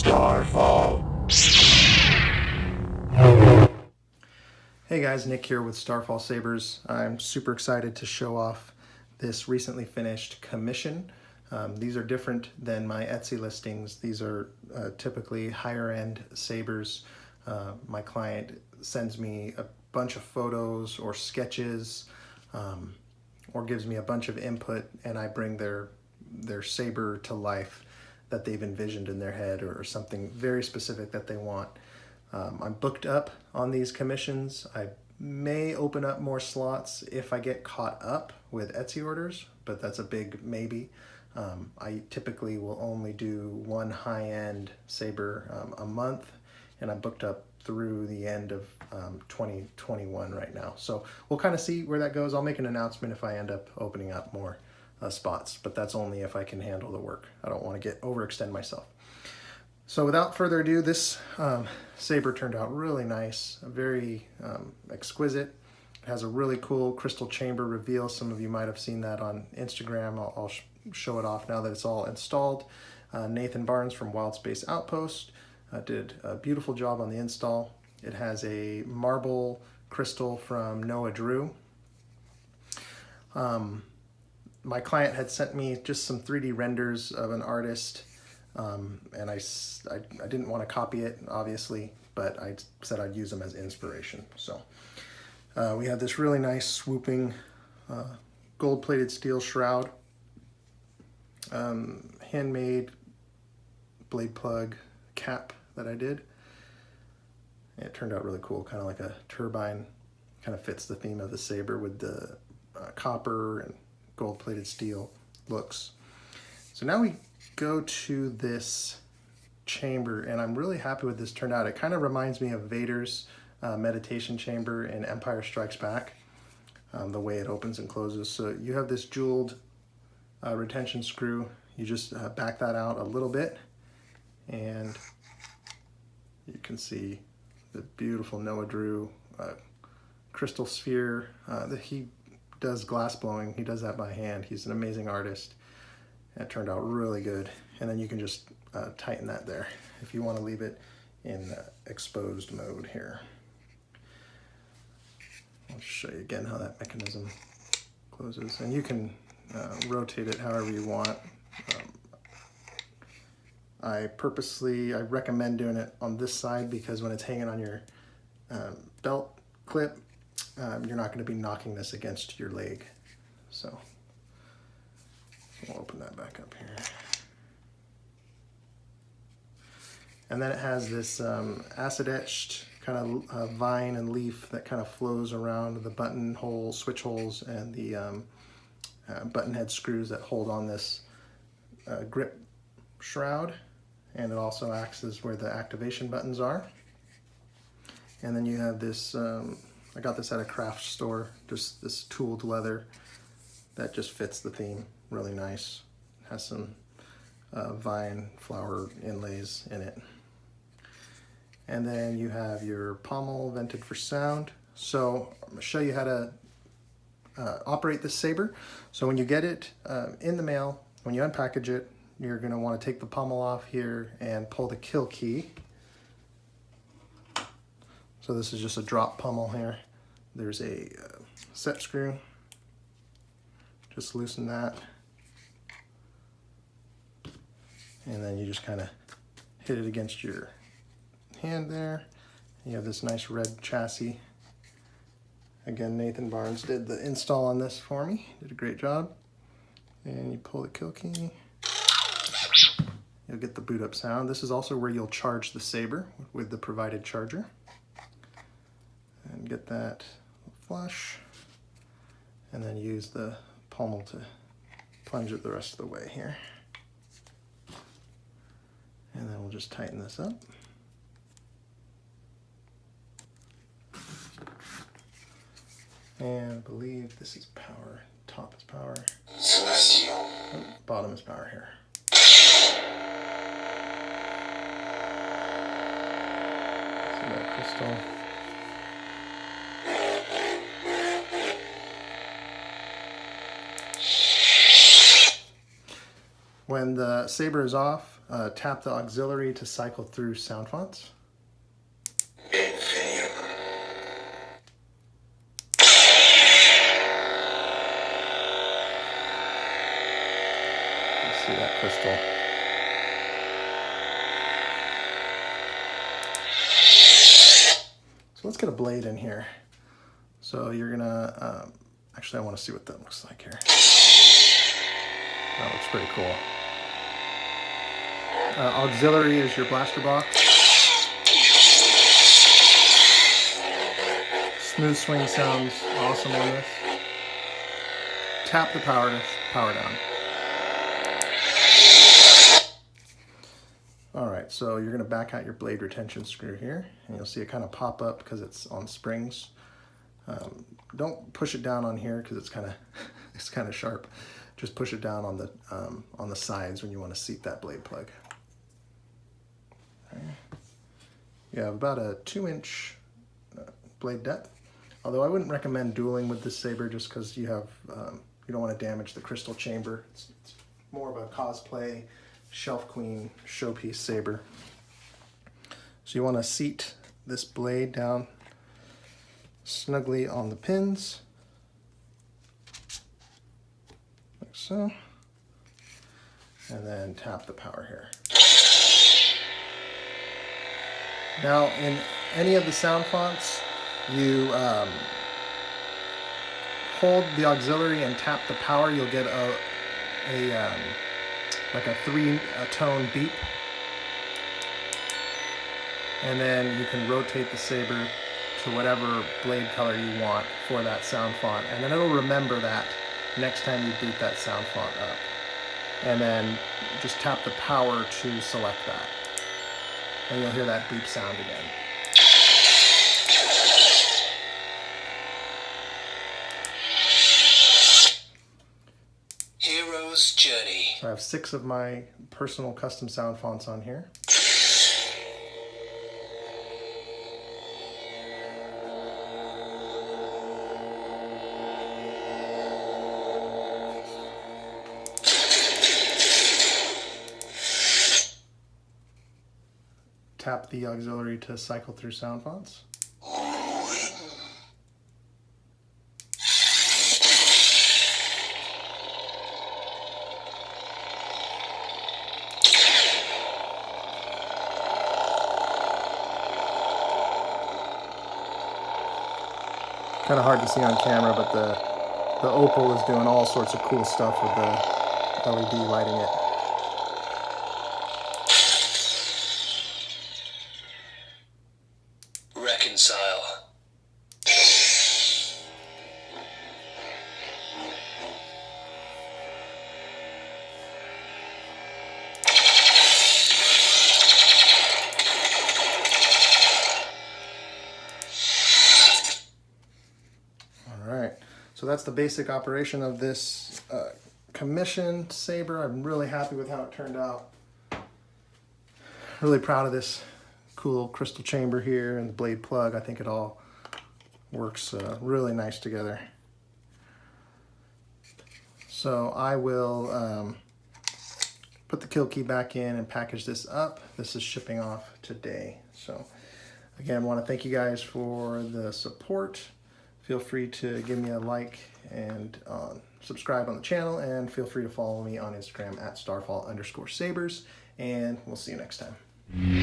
Starfall. Hey guys, Nick here with Starfall Sabers. I'm super excited to show off this recently finished commission. These are different than my Etsy listings. These are typically higher end sabers. My client sends me a bunch of photos or sketches or gives me a bunch of input, and I bring their saber to life that they've envisioned in their head, or something very specific that they want. I'm booked up on these commissions. I may open up more slots if I get caught up with Etsy orders, but that's a big maybe. I typically will only do one high-end saber a month, and I'm booked up through the end of 2021 right now. So we'll kind of see where that goes. I'll make an announcement if I end up opening up more spots, but that's only if I can handle the work. I don't want to overextend myself. So without further ado, this saber turned out really nice, very exquisite. It has a really cool crystal chamber reveal. Some of you might have seen that on Instagram. I'll show it off now that it's all installed. Nathan Barnes from Wild Space Outpost did a beautiful job on the install. It has a marble crystal from Noah Drew. My client had sent me just some 3D renders of an artist, and I didn't want to copy it, obviously, but I said I'd use them as inspiration. So we have this really nice swooping gold-plated steel shroud, handmade blade plug cap that I did. It turned out really cool, kind of like a turbine. Kind of fits the theme of the saber with the copper and gold-plated steel looks. So now we go to this chamber, and I'm really happy with this turnout. It kind of reminds me of Vader's meditation chamber in Empire Strikes Back, the way it opens and closes. So you have this jeweled retention screw. You just back that out a little bit, and you can see the beautiful Noah Drew crystal sphere. He does glass blowing. He does that by hand. He's an amazing artist. It turned out really good. And then you can just tighten that there if you want to leave it in exposed mode here. I'll show you again how that mechanism closes. And you can rotate it however you want. I recommend doing it on this side because when it's hanging on your belt clip, you're not going to be knocking this against your leg. So we'll open that back up here. And then it has this acid etched kind of vine and leaf that kind of flows around the buttonhole, switch holes, and the button head screws that hold on this grip shroud. And it also acts as where the activation buttons are. And then you have this, I got this at a craft store, just this tooled leather that just fits the theme really nice. It has some vine flower inlays in it. And then you have your pommel vented for sound. So I'm going to show you how to operate this saber. So when you get it in the mail, when you unpackage it, you're going to want to take the pommel off here and pull the kill key. So this is just a drop pommel here. There's a set screw. Just loosen that. And then you just kind of hit it against your hand there. You have this nice red chassis. Again, Nathan Barnes did the install on this for me. Did a great job. And you pull the kill key. You'll get the boot up sound. This is also where you'll charge the saber with the provided charger. And get that flush. And then use the pommel to plunge it the rest of the way here. And then we'll just tighten this up. And I believe this is power. Top is power. Celestial. Oh, bottom is power here. See that crystal? When the saber is off, tap the auxiliary to cycle through sound fonts. See that crystal. So let's get a blade in here. So you're gonna, actually I wanna see what that looks like here. That looks pretty cool. Auxiliary is your blaster box. Smooth swing sounds awesome on this. Tap the power to power down. Alright, so you're going to back out your blade retention screw here, and you'll see it kind of pop up because it's on springs. Don't push it down on here because it's kind of sharp. Just push it down on the sides when you want to seat that blade plug. Okay. You have about a 2-inch blade depth. Although I wouldn't recommend dueling with this saber just because you have you don't want to damage the crystal chamber. It's more of a cosplay shelf queen showpiece saber. So you want to seat this blade down snugly on the pins, like so, and then tap the power here. Now in any of the sound fonts, you hold the auxiliary and tap the power, you'll get like a 3-tone beep. And then you can rotate the saber to whatever blade color you want for that sound font. And then it'll remember that next time you boot that sound font up. And then just tap the power to select that. And you'll hear that beep sound again. Journey. So I have 6 of my personal custom sound fonts on here. Tap the auxiliary to cycle through sound fonts. Kind of hard to see on camera, but the opal is doing all sorts of cool stuff with the LED lighting it. Reconcile. So that's the basic operation of this commissioned saber. I'm really happy with how it turned out. Really proud of this cool crystal chamber here and the blade plug. I think it all works really nice together. So I will put the kill key back in and package this up. This is shipping off today. So again, I want to thank you guys for the support. Feel free to give me a like and subscribe on the channel, and feel free to follow me on Instagram at @Starfall_Sabers, and we'll see you next time.